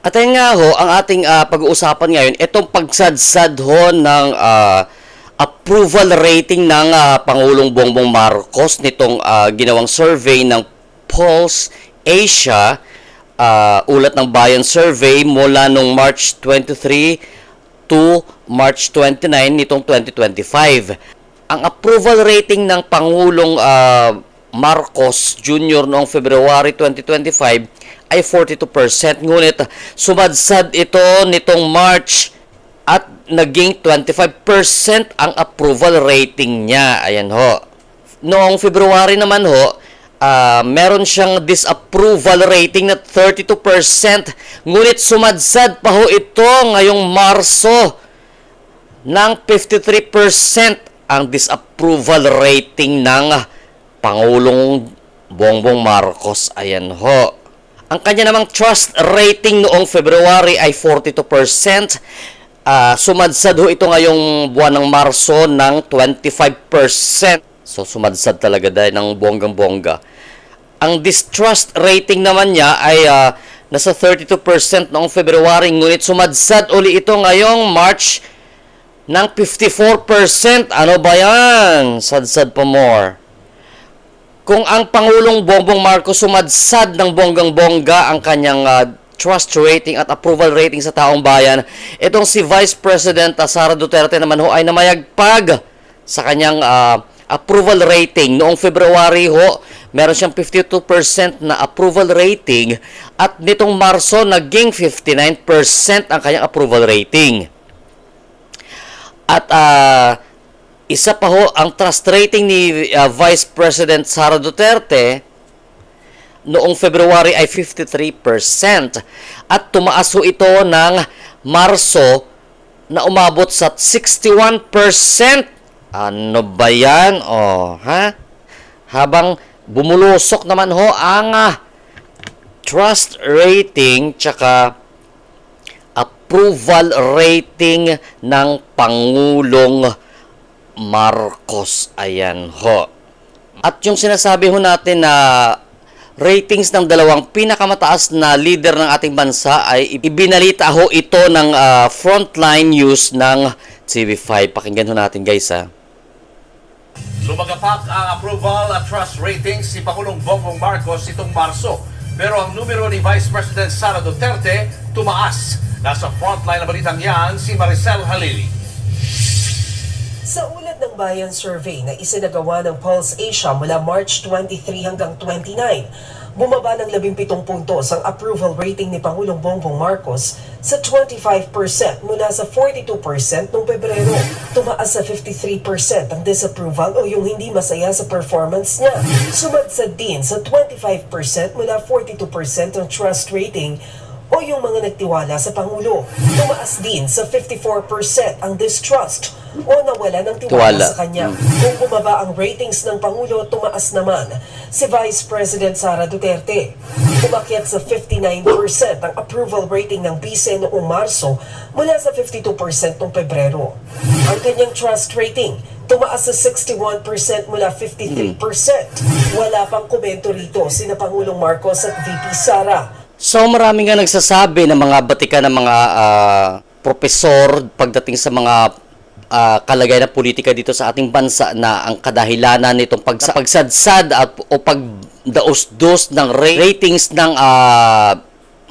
At ayun nga ho, ang ating pag-uusapan ngayon, itong pagsadsad ho ng approval rating ng Pangulong Bongbong Marcos nitong ginawang survey ng Pulse Asia, ulat ng Bayan Survey mula nung March 23 to March 29 nitong 2025. Ang approval rating ng Pangulong Marcos Jr. noong February 2025 ay 42%, ngunit sumadsad ito nitong March at naging 25% ang approval rating niya. Ayan ho. Noong February naman ho, meron siyang disapproval rating na 32%, ngunit sumadsad pa ho ito ngayong Marso ng 53% ang disapproval rating ng Pangulong Bongbong Marcos. Ayan ho. Ang kanya namang trust rating noong February ay 42%. Sumadsad ho ito ngayong buwan ng Marso ng 25%. So, sumadsad talaga dahil ng bonggang-bongga. Ang distrust rating naman niya ay nasa 32% noong February, ngunit sumadsad uli ito ngayong March ng 54%. Ano ba yan? Sadsad pa more. Kung ang Pangulong Bongbong Marcos sumadsad ng bonggang-bongga ang kanyang trust rating at approval rating sa taong bayan, itong si Vice President Sara Duterte naman ho ay namayagpag sa kanyang approval rating. Noong February ho, meron siyang 52% na approval rating at nitong Marso naging 59% ang kanyang approval rating. At isa pa ho, ang trust rating ni Vice President Sara Duterte noong February ay 53% at tumaas ho ito ng Marso na umabot sa 61%. Ano ba yan? Habang bumulusok naman ho ang trust rating tsaka approval rating ng Pangulong Marcos. Ayan ho. At yung sinasabi ho natin na ratings ng dalawang pinakamataas na leader ng ating bansa ay ibinalita ho ito ng Frontline News ng TV5. Pakinggan ho natin, guys, ha. Lumagapak ang approval at trust ratings si Pangulong Bongbong Marcos itong Marso. Pero ang numero ni Vice President Sara Duterte tumaas. Nasa frontline na balitang yan si Maricel Halili. Sa ulat ng Bayan Survey na isinagawa ng Pulse Asia mula March 23 hanggang 29, bumaba ng 17 puntos ang approval rating ni Pangulong Bongbong Marcos sa 25% mula sa 42% noong Pebrero. Tumaas sa 53% ang disapproval o yung hindi masaya sa performance niya. Sumadsad din sa 25% mula 42% ang trust rating o yung mga nagtiwala sa Pangulo. Tumaas din sa 54% ang distrust o nawala ng tiwala sa kanya. Kung bumaba ang ratings ng Pangulo, tumaas naman si Vice President Sara Duterte. Umakyat sa 59% ang approval rating ng Bise noong Marso mula sa 52% noong Pebrero. Ang kanyang trust rating tumaas sa 61% mula 53%. Wala pang komento rito sina Pangulong Marcos at VP Sara. So marami nga nagsasabi ng mga batikan ng mga profesor pagdating sa mga kalagayan ng politika dito sa ating bansa na ang kadahilanan nitong pagsadsad at o pagdaos-dos ng ratings ng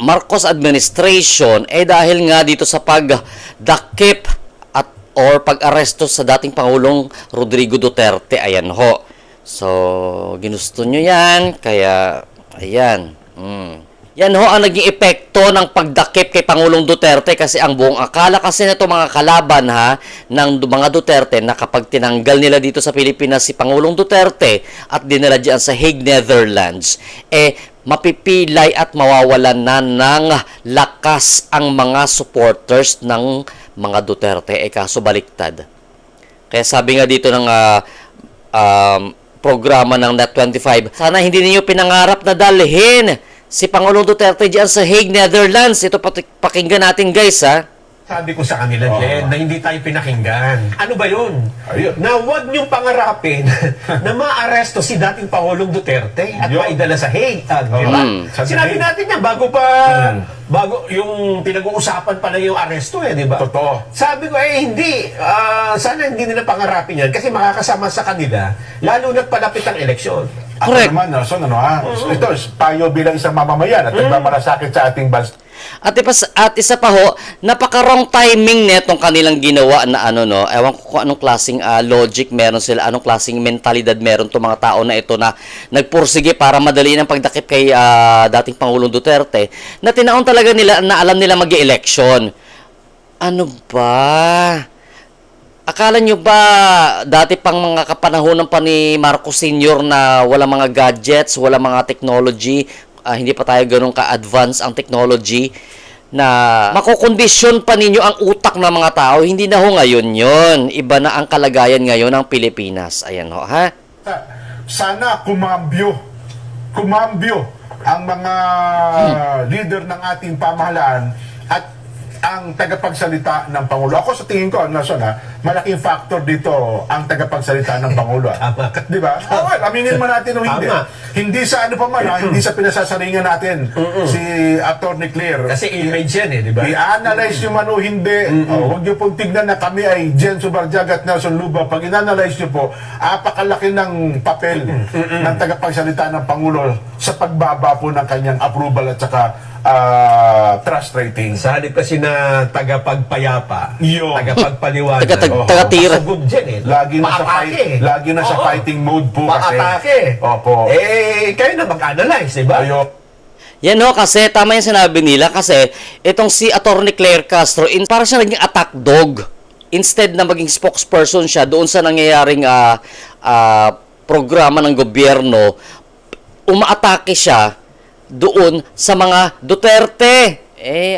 Marcos administration dahil nga dito sa pagdakip at or pag-aresto sa dating Pangulong Rodrigo Duterte. Ayan ho. So ginusto nyo yan, kaya ayan. Yan ho ang naging epekto ng pagdakip kay Pangulong Duterte, kasi ang buong akala kasi na ito mga kalaban ng mga Duterte na kapag tinanggal nila dito sa Pilipinas si Pangulong Duterte at dinala dyan sa Hague, Netherlands, mapipilay at mawawalan na ng lakas ang mga supporters ng mga Duterte. Kaso baliktad. Kaya sabi nga dito ng programa ng Net25, sana hindi niyo pinangarap na dalhin si Pangulong Duterte diyan sa Hague, Netherlands. Ito pakinggan natin, guys, ha. Sabi ko sa kanila, Jen, na hindi tayo pinakinggan. Ano ba yun? Ayun. Na huwag niyong pangarapin na maaresto si dating Pangulong Duterte at Yun. maidala sa Hague. Di ba? Sa Sinabi Hague. natin yan bago yung pinag-uusapan pa lang yung aresto di ba? Totoo. Sabi ko, hindi. Sana hindi nila pangarapin yan kasi makakasama sa kanila, lalo na't palapit ang eleksyon. Ako Correct. naman, Nelson, ito, tayo bilang isang mamamayan at nagmamalasakit sa ating bansa. At isa pa ho, napaka-wrong timing netong kanilang ginawa na ewan ko kung anong klaseng logic meron sila, anong klaseng mentalidad meron to mga tao na ito na nagpursige para madali ang pagdakip kay dating Pangulong Duterte, na tinaon talaga nila na alam nila mag-election. Ano ba? Akala nyo ba dati pang mga kapanahonan pa ni Marcos Sr. na wala mga gadgets, wala mga technology, hindi pa tayo ganun ka-advance ang technology, na makokondisyon pa ninyo ang utak ng mga tao? Hindi na ho ngayon yun. Iba na ang kalagayan ngayon ng Pilipinas. Ayan ho, ha? Sana kumambyo ang mga leader ng ating pamahalaan at ang tagapagsalita ng Pangulo. Ako sa tingin ko, Nelson, malaking factor dito ang tagapagsalita ng Pangulo. Tama. Di ba? Well, aminin man natin o hindi. Tama. Hindi sa ano pa man, hindi sa pinasasaringan natin si Atty. Claire. Kasi image yan di ba? I-analyze nyo man o hindi. Huwag nyo pong tignan na kami ay Jen Subarjag at Nelson Luba. Pag in-analyze nyo po, apakalaki ng papel ng tagapagsalita ng Pangulo sa pagbaba po ng kanyang approval at saka trust rating. Sa halip kasi na tagapagpayapa, Yun. tagapagpaliwanag, Tagatira. pasugod dyan Lagi na sa Paatake. lagi na sa Oo. fighting mode po kasi. Paatake. Opo. Kayo na mag-analyze, di ba? Ayo. Yan ho, kasi tama yung sinabi nila, kasi itong si Atty. Claire Castro, para siya naging attack dog. Instead na maging spokesperson siya doon sa nangyayaring programa ng gobyerno, umaatake siya doon sa mga Duterte.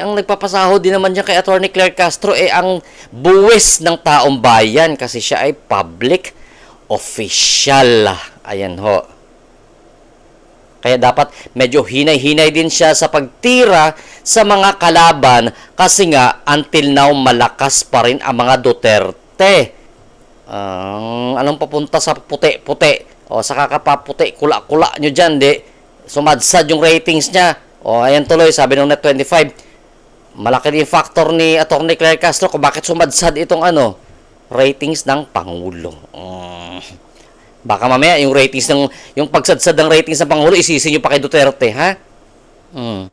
Ang nagpapasahod din naman niya kay Atty. Claire Castro, ang buwis ng taong bayan kasi siya ay public official. Ayan ho. Kaya dapat medyo hinay-hinay din siya sa pagtira sa mga kalaban kasi nga until now malakas pa rin ang mga Duterte. Anong papunta sa puti-puti o sa kakapaputi, kula-kula nyo dyan, sumadsad yung ratings niya. Ayan tuloy, sabi ng Net25, malaki din factor ni Atty. Claire Castro kung bakit sumadsad itong ratings ng Pangulo. Baka mamaya yung ratings yung pagsadsad ng ratings ng Pangulo isisi nyo pa kay Duterte, ha?